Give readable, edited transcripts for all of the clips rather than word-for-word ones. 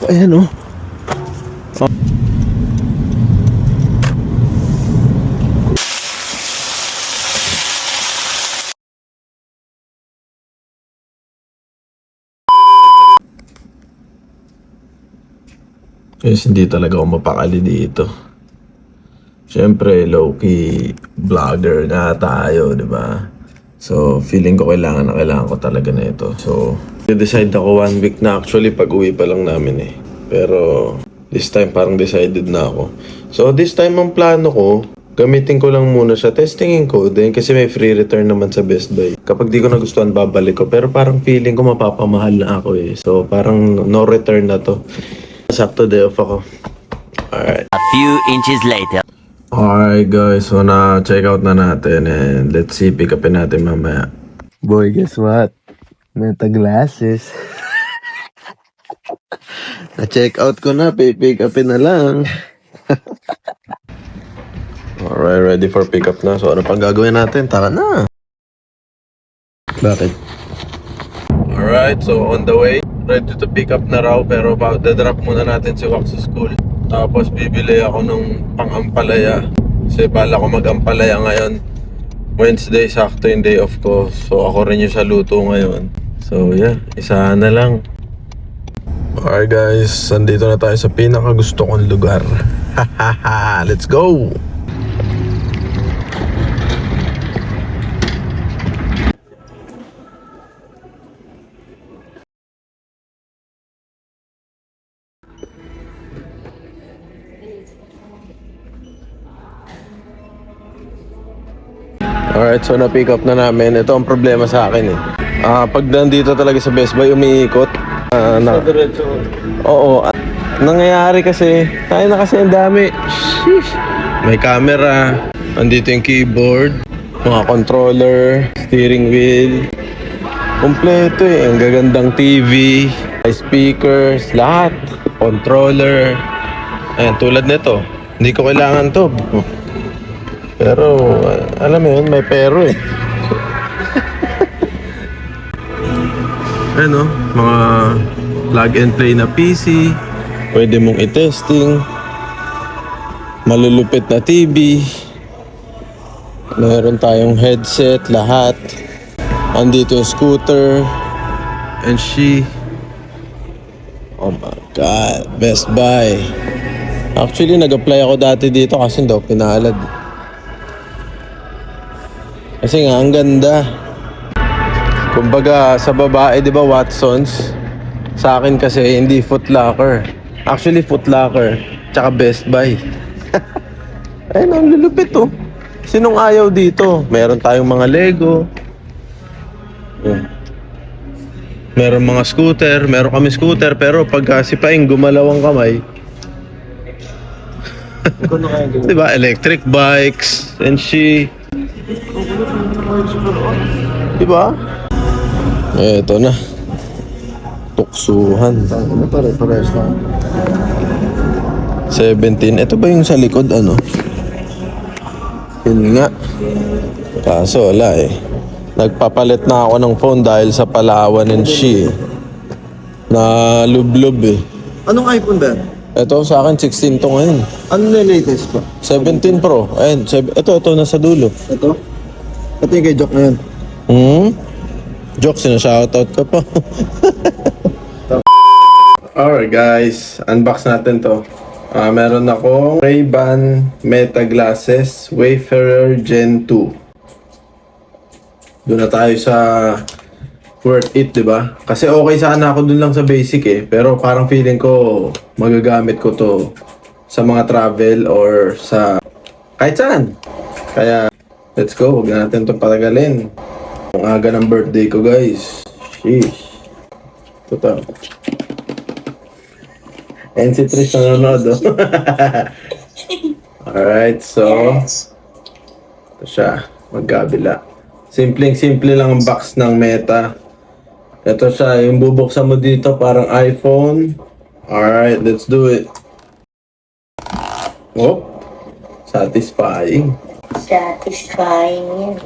Ayan oh. Guys, hindi talaga ako mapakali dito. Siyempre, low-key vlogger nga tayo, di ba? So, feeling ko kailangan ko talaga na ito. So, decide ako 1 week na actually pag-uwi pa lang namin eh. Pero, this time parang decided na ako. So, this time ang plano ko, gamitin ko lang muna siya. Testingin ko din kasi may free return naman sa Best Buy. Kapag di ko nagustuhan, babalik ko. Pero parang feeling ko mapapamahal na ako eh. So, parang no return na to. Sakto day off ako. Alright. A few inches later. Alright guys, so na-check out na natin and let's see, pick upin natin mamaya. Boy, guess what? Meta glasses. Na-check out ko na, pick upin na lang. Alright, ready for pick up na. So ano pang gagawin natin? Tara na! Bakit? Alright, so on the way. Ready to pick up na raw pero dadrop muna natin si Wak sa school. Tapos bibili ako ng pang-ampalaya. Kasi bala ko mag-ampalaya ngayon. Wednesday, sakto yung day off ko. So ako rin yung sa luto ngayon. So yeah, isa na lang. Alright guys, nandito na tayo sa pinakagusto kong lugar. Hahaha, let's go! Alright, so na-pick up na namin. Ito ang problema sa akin eh. Pag nandito talaga sa Best Buy, umiikot. Oo. Nangyayari kasi, tayo na kasi ang dami. Sheesh. May camera, andito yung keyboard, mga controller, steering wheel. Kompleto eh. Ang gagandang TV, speakers, lahat. Controller. Ayan, tulad nito. Hindi ko kailangan to. Pero, alam mo yun, may pero eh. Ano, mga plug and play na PC. Pwede mong i-testing. Malulupit na TV. Meron tayong headset, lahat. Andito yung scooter. And she. Oh my God, Best Buy. Actually, nag-apply ako dati dito kasi daw pinalad. Kasi nga, ang ganda. Kumbaga, sa babae, di ba, Watsons? Sa akin kasi, hindi Foot Locker. Actually, Foot Locker. Tsaka Best Buy. Ayun, ang lulupit, oh. Sinong ayaw dito? Meron tayong mga Lego. Meron mga scooter. Meron kami scooter. Pero pagka sipaing gumalaw ang kamay. Di ba, electric bikes. And she... Diba? Eto na. Tuksuhan. Ano pare-pares lang? 17. Ito ba yung sa likod ano? Yun nga. Kaso wala eh. Nagpapalit na ako ng phone dahil sa Palawan and she. Na lub-lub eh. Anong iPhone ba? Ito sa akin 16 to ngayon. Ano na yung latest pa? 17 Pro. Ayun, ito nasa dulo. Ito? Ito yung kay Jock na yun. Joke, sinashoutout ka pa. Alright guys, unbox natin to. Meron akong Ray-Ban Meta Glasses Wayfarer Gen 2. Doon na tayo sa worth it, diba? Kasi okay sana ako dun lang sa basic eh. Pero parang feeling ko magagamit ko to sa mga travel or sa kahit saan. Kaya let's go, huwag na natin itong patagalin. Ang aga ng birthday ko guys. Sheesh. Ito to. NC Trish nanonood oh. Alright, so ito siya, magkabila. Simpleng-simple lang ang box ng Meta. Ito siya, yung bubuksan mo dito parang iPhone. Alright, let's do it. Oh, satisfying. Satisfying yun.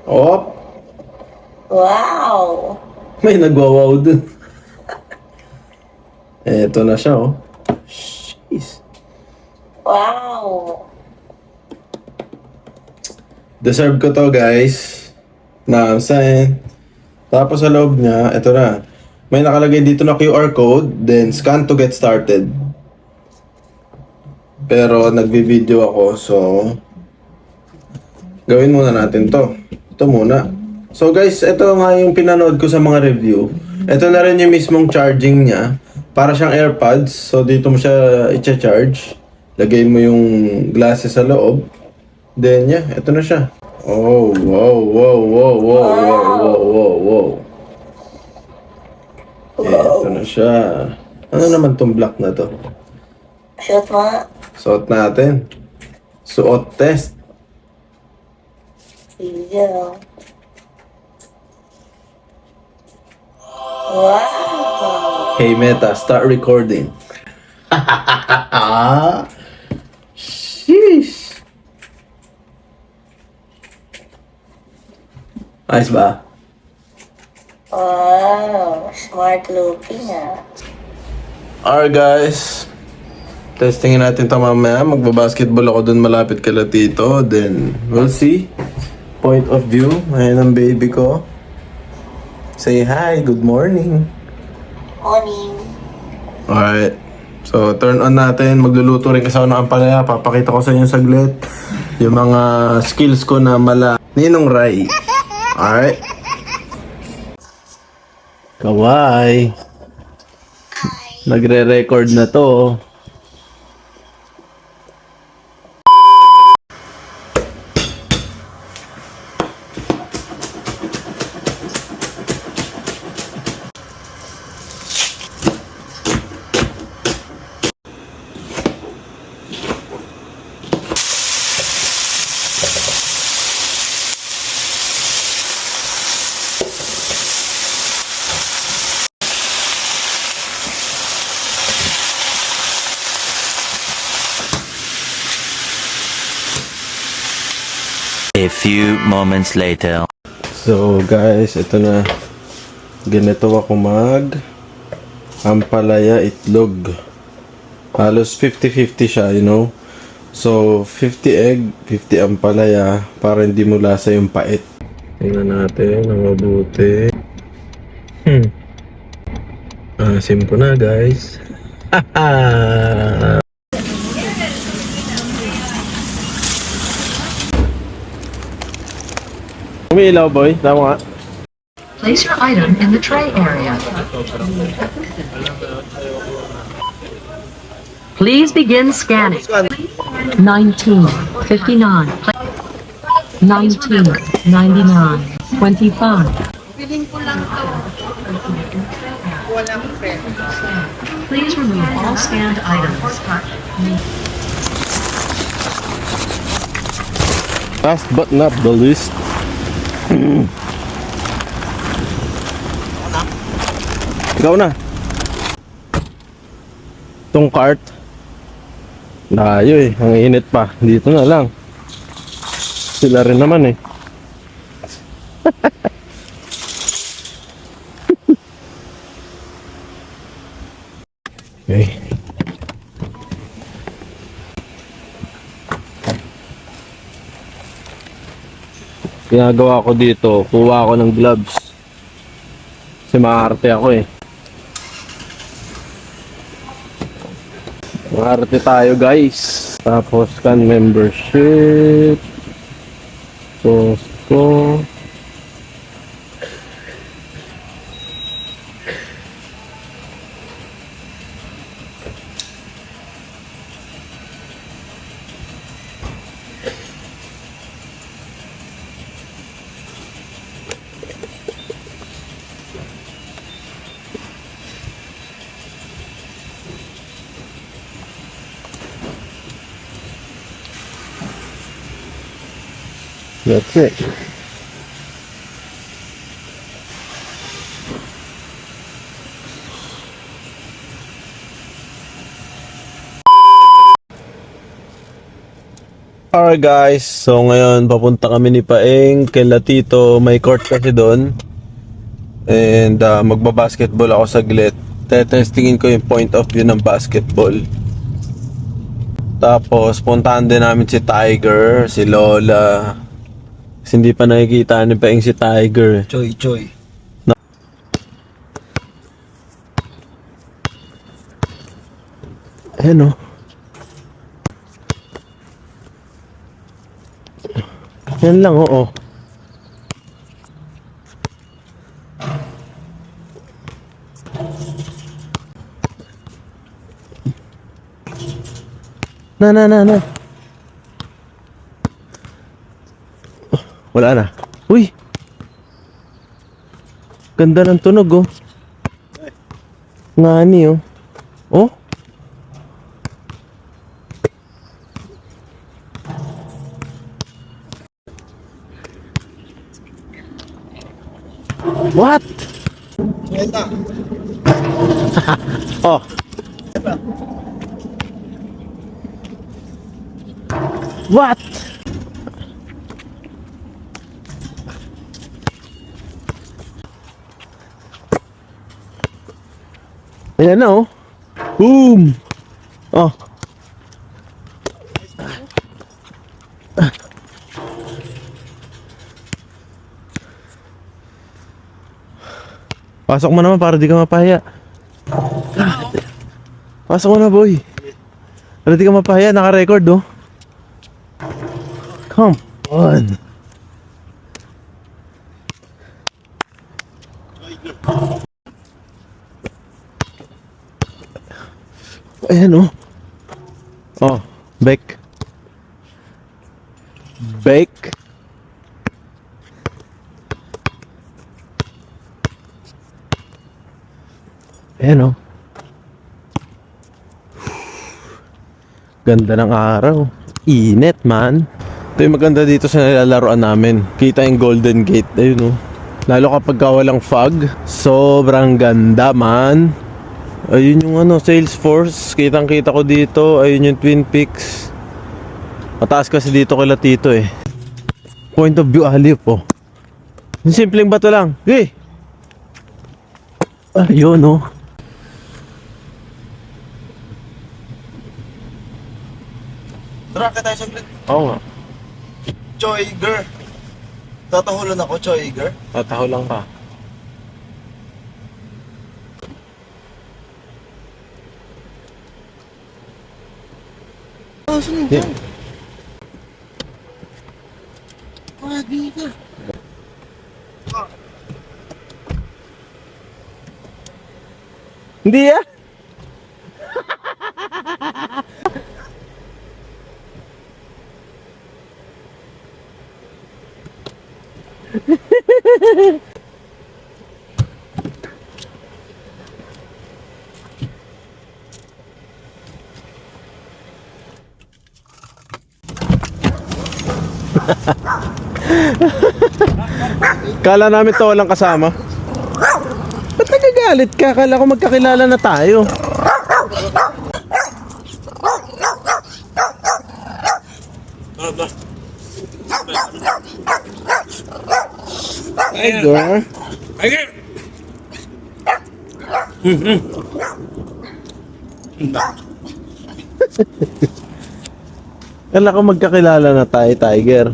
Oh, Wow! may nagwawaw dun. Eto na siya, oh. Jeez. Wow. Deserve ko to, guys. Na, saying. Tapos sa loob niya, eto na. May nakalagay dito na QR code, then scan to get started. Pero nagbi-video ako, so gawin muna natin to. Ito muna. So guys, ito nga yung pinanood ko sa mga review. Ito na rin yung mismong charging niya. Para siyang AirPods. So dito mo siya i-charge. Lagay mo yung glasses sa loob. Then yeah, ito na siya. Oh, wow, wow, wow, wow, wow, wow, wow, wow. Ito na siya. Ano naman tong black na to? Shoot mo nga. Suot natin. Suot test. Video. Wow. Hey Meta, start recording. Sheesh. Ayos ba? Wow. Smart looking ah. Alright guys. Testingin natin ito mamaya. Magbabasketball ako dun malapit kala Tito. Then, we'll see. Point of view. Ayan ang baby ko. Say hi. Good morning. Morning. Alright. So, turn on natin. Magluluto rin kasi ako ng ampalaya. Papakita ko sa inyo saglit yung mga skills ko na mala Ninong Rai. Alright. Kawai. Nagre-record na to. A few moments later. So guys, ito na. Ganito ako mag ampalaya itlog. Halos 50-50 siya, you know. So 50 egg, 50 ampalaya para hindi mo lasa yung pait. Tingnan natin ang mabuti. Asim ko na guys. Umiilaw boy, tama nga. Place your item in the tray area. Please begin scanning. 19, 59, 19, 99, 25. Please remove all scanned items. Last but not the least. Ikaw na. Itong cart. Layo eh. Ang init pa. Dito na lang. Sila rin naman eh. Okay. Ginagawa ko dito, kuha ako ng gloves. Kasi maarte ako eh. Maarte tayo guys. Tapos scan membership. Costco. That's it. Alright guys, so ngayon papunta kami ni Paeng kay Latito, may court kasi doon. And magbabasketball ako saglit. Testingin ko yung point of view ng basketball. Tapos, puntahan din namin si Tiger, si Lola. Kasi hindi pa nakikita ni Paing si Tiger. Choy. Ayan o. Yan lang, oo. Na. Wala na. Uy! Ganda ng tunog, oh. Ngani, oh. Oh? What? Oh. What? Ayan na, oh. Boom! Oh. Pasok mo naman para di ka mapahiya. Pasok mo na, boy. Para di ka mapahiya, naka-record, oh. Come on. Ayan, oh. Oh, bake. Bake. Ayan, oh. Ganda ng araw. Init, man. Ito yung maganda dito sa nilalaroan namin. Kita yung Golden Gate. Ayun, oh. Lalo kapag walang fog. Sobrang ganda, man. Ayun yung Salesforce. Kitang kita ko dito. Ayun yung Twin Peaks. Mataas kasi dito kila Tito, eh. Point of view, alip, oh. Yung simpleng bato lang. Okay. Ayun, oh. Tara, ka tayo saglit. Oo nga. Choy-ger. Tatahulan ako, Choy-ger. Tataho lang ka. Oh, saan Yeah. dyan? Pwede ka. Hindi, ah. Kala namin to walang kasama. Ba't nagagalit ka? Kala ko magkakilala na tayo. Tiger. Kala ko magkakilala na tayo, Tiger.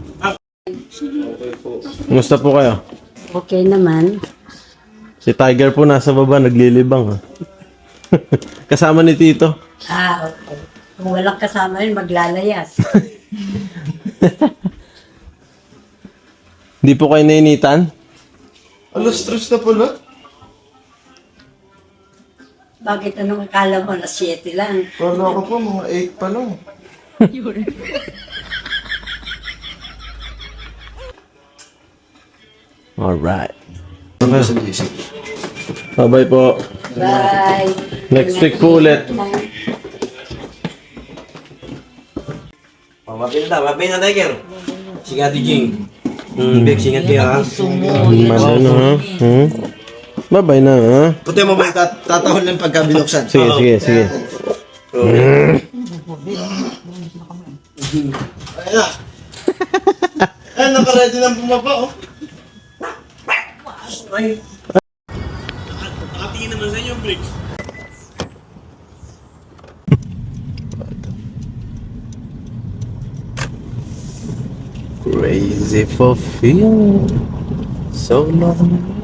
Kumusta po kayo? Okay naman. Si Tiger po nasa baba, naglilibang. Ha? Kasama ni Tito. Okay. Kung walang kasama yun, maglalayas. Hindi po kayo nainitan? Alas stress na pala. Bakit anong akala mo na 7 lang? Kala ko po, mga 8 pa lang. Alright. Ano sa GC? Bye-bye po. Bye! Next week po ulit. Mapin na Tiger. Singat Jing. Big singat dia. Ano ha? Bye-bye na ha? Puti mo ba tatahol lang pagka binuksan? Sige. Ayun na. Ayun, nakaready ng bumaba, oh. Nakatingin naman sa inyo, Briggs. Crazy for feeling so long.